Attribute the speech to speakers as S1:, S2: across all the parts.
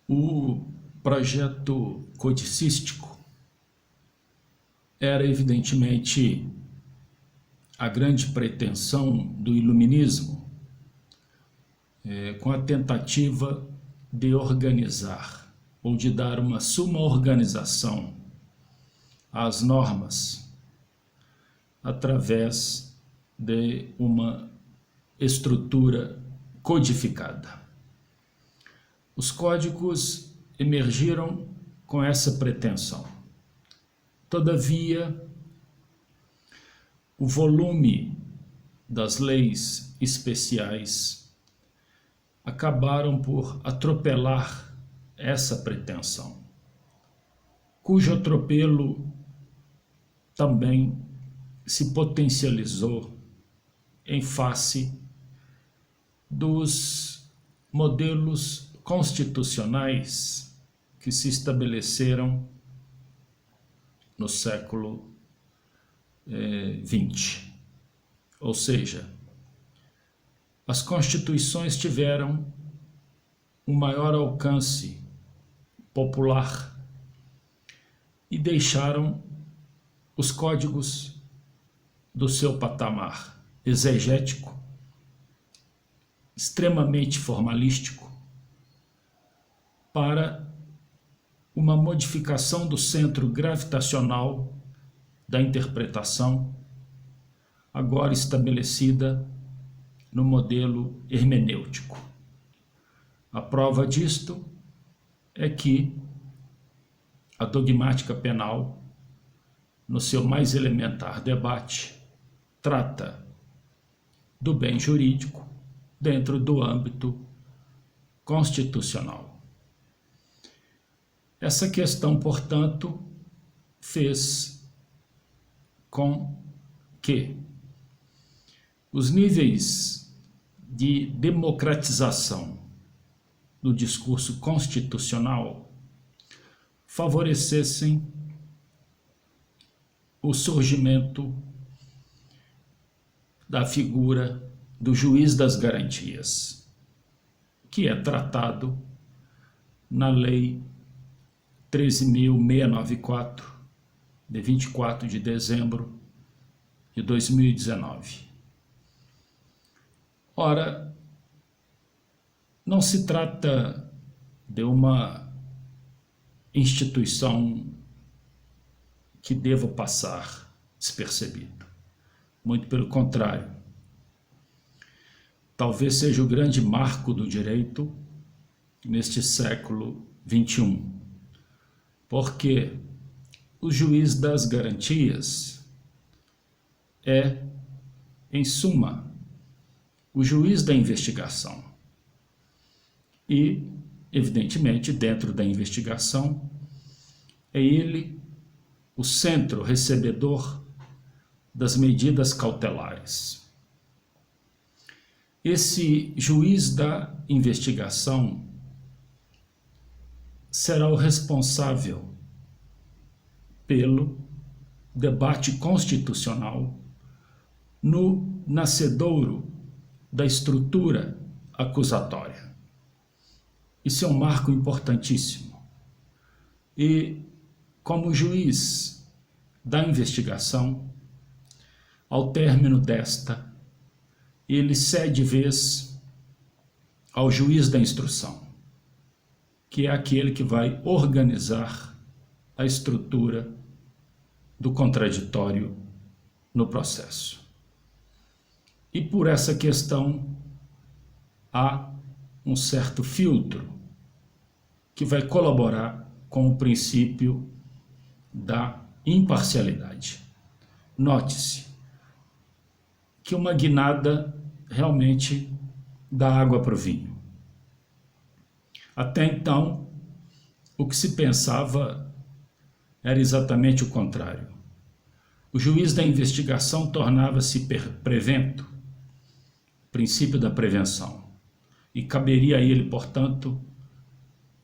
S1: O projeto codicístico era evidentemente a grande pretensão do iluminismo, com a tentativa de organizar ou de dar uma suma organização às normas através de uma estrutura codificada. Os códigos emergiram com essa pretensão. Todavia, o volume das leis especiais acabaram por atropelar essa pretensão, cujo atropelo também se potencializou em face dos modelos constitucionais que se estabeleceram no século XX. Ou seja, as constituições tiveram um maior alcance popular e deixaram os códigos do seu patamar exegético, extremamente formalístico, para uma modificação do centro gravitacional da interpretação, agora estabelecida no modelo hermenêutico. A prova disto é que a dogmática penal, no seu mais elementar debate, trata do bem jurídico dentro do âmbito constitucional. Essa questão, portanto, fez com que os níveis de democratização do discurso constitucional favorecessem o surgimento da figura do juiz das garantias, que é tratado na Lei 13.694, de 24 de dezembro de 2019. Ora, não se trata de uma instituição que deva passar despercebido. Muito pelo contrário. Talvez seja o grande marco do direito neste século XXI. Porque o juiz das garantias é, em suma, o juiz da investigação. E, evidentemente, dentro da investigação, é ele o centro recebedor das medidas cautelares. Esse juiz da investigação será o responsável pelo debate constitucional no nascedouro da estrutura acusatória. Isso é um marco importantíssimo. E, como juiz da investigação, ao término desta, ele cede vez ao juiz da instrução, que é aquele que vai organizar a estrutura do contraditório no processo. E por essa questão há um certo filtro que vai colaborar com o princípio da imparcialidade. Note-se que uma guinada realmente dá água para o vinho. Até então, o que se pensava era exatamente o contrário. O juiz da investigação tornava-se prevento, princípio da prevenção, e caberia a ele, portanto,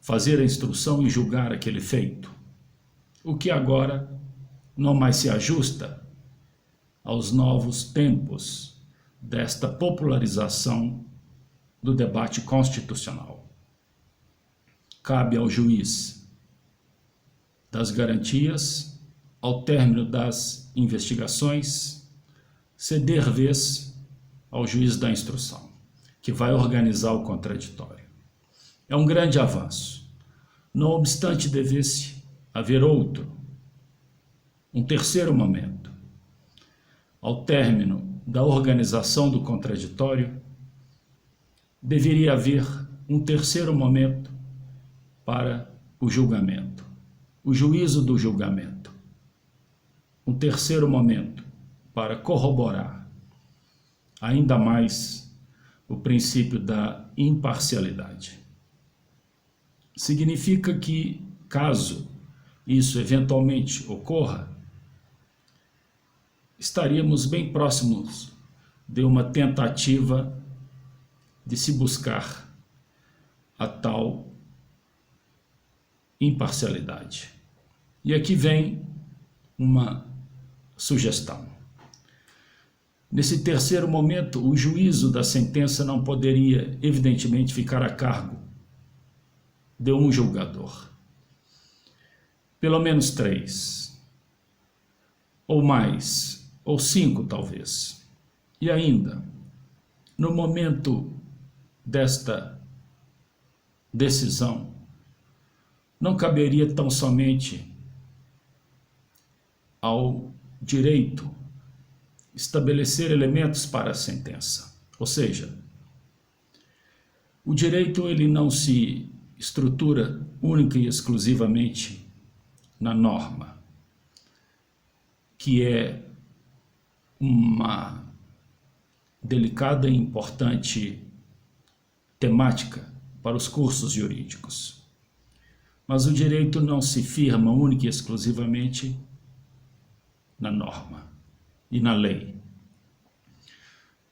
S1: fazer a instrução e julgar aquele feito, o que agora não mais se ajusta aos novos tempos desta popularização do debate constitucional. cabe ao juiz das garantias, ao término das investigações, ceder vez ao juiz da instrução, que vai organizar o contraditório. É um grande avanço. Não obstante, devesse haver outro, um terceiro momento. Ao término da organização do contraditório, deveria haver um terceiro momento para o julgamento, o juízo do julgamento. Um terceiro momento para corroborar ainda mais o princípio da imparcialidade. Significa que, caso isso eventualmente ocorra, estaríamos bem próximos de uma tentativa de se buscar a tal imparcialidade. E aqui vem uma sugestão. Nesse terceiro momento, o juízo da sentença não poderia, evidentemente, ficar a cargo de um julgador. Pelo menos 3, ou mais, ou 5 talvez. E ainda, no momento desta decisão, não caberia tão somente ao direito estabelecer elementos para a sentença. Ou seja, o direito ele não se estrutura única e exclusivamente na norma, que é uma delicada e importante temática para os cursos jurídicos. Mas o direito não se firma única e exclusivamente na norma e na lei.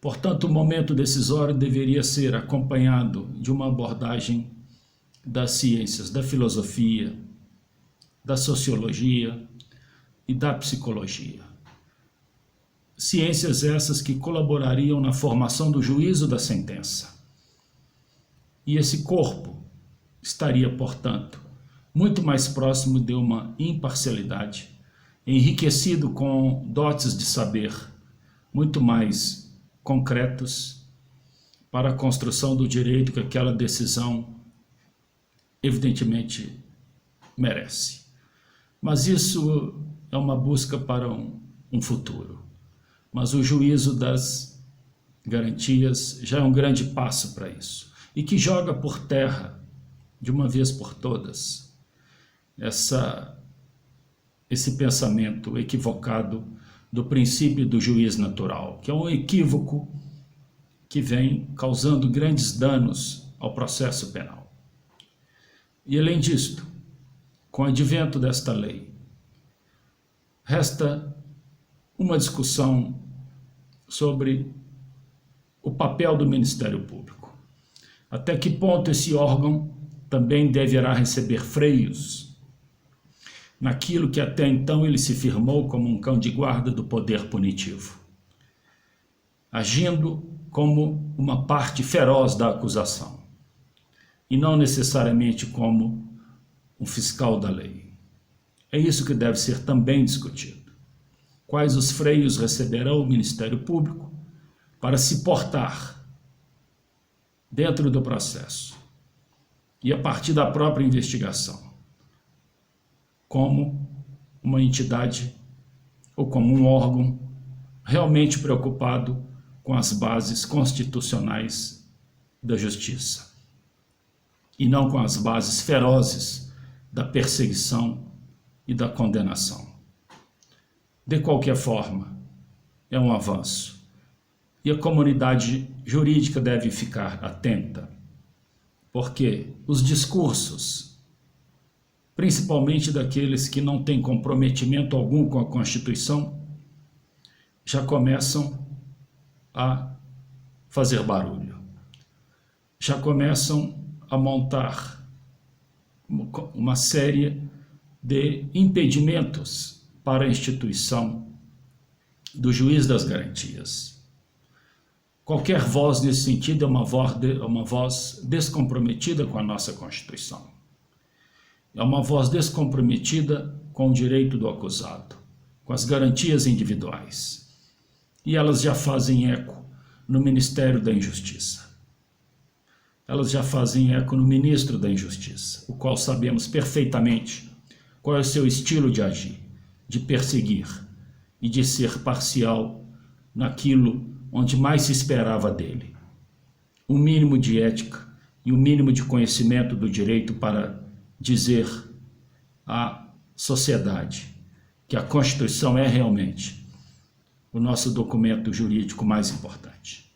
S1: Portanto, o momento decisório deveria ser acompanhado de uma abordagem das ciências, da filosofia, da sociologia e da psicologia. Ciências essas que colaborariam na formação do juízo da sentença. E esse corpo estaria, portanto, muito mais próximo de uma imparcialidade, enriquecido com dotes de saber muito mais concretos para a construção do direito que aquela decisão evidentemente merece. Mas isso é uma busca para um futuro. Mas o juízo das garantias já é um grande passo para isso, e que joga por terra, de uma vez por todas, esse pensamento equivocado do princípio do juiz natural, que é um equívoco que vem causando grandes danos ao processo penal. E além disto, com o advento desta lei, resta uma discussão sobre o papel do Ministério Público. Até que ponto esse órgão também deverá receber freios naquilo que até então ele se firmou como um cão de guarda do poder punitivo, agindo como uma parte feroz da acusação, e não necessariamente como um fiscal da lei. É isso que deve ser também discutido. Quais os freios receberá o Ministério Público para se portar dentro do processo e a partir da própria investigação, como uma entidade ou como um órgão realmente preocupado com as bases constitucionais da justiça e não com as bases ferozes da perseguição e da condenação. De qualquer forma, é um avanço e a comunidade jurídica deve ficar atenta, porque os discursos, principalmente daqueles que não têm comprometimento algum com a Constituição, já começam a fazer barulho, já começam a montar uma série de impedimentos para a instituição do juiz das garantias. Qualquer voz nesse sentido é uma voz descomprometida com a nossa Constituição. É uma voz descomprometida com o direito do acusado, com as garantias individuais. E elas já fazem eco no Ministério da Injustiça. Elas já fazem eco no Ministro da Injustiça, o qual sabemos perfeitamente qual é o seu estilo de agir, de perseguir e de ser parcial naquilo onde mais se esperava dele. O mínimo de ética e o mínimo de conhecimento do direito para dizer à sociedade que a Constituição é realmente o nosso documento jurídico mais importante.